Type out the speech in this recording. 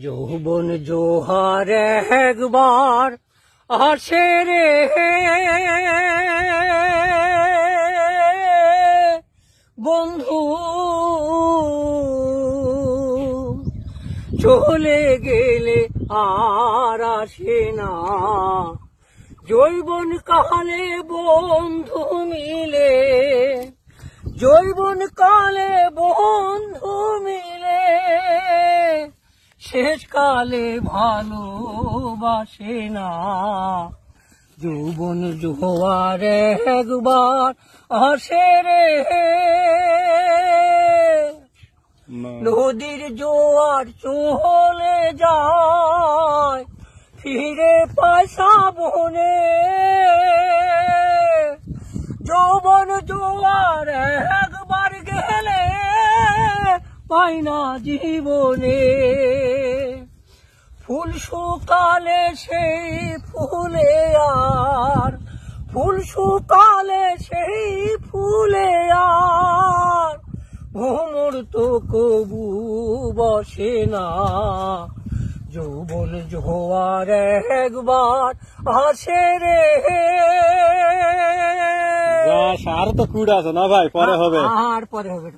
যৌবন জোহার একবার আসে রে বন্ধু, চলে গেলে আর আসে না। যৌবন কালে বন্ধু মিলে, যৌবন কালে বন্ধু মিলে, শেষকালে ভালোবাসে না। যৌবন জোয়ার একবার আসে রে, নদীর জোয়ার চলে যায়, ফিরে পায় শ্রাবণে। যৌবন জোয়ার একবার গেলে পায় না জীবনে। ফুল শুকালে সেই ফুলে আর, ফুল শুকালে সেই ফুলে আর ভ্রমর তো কবু বসে না। যৌবন জোয়ার একবার আসে রে। আর তো কুড়া আছে না ভাই, পরে হবে, আর পরে হবে।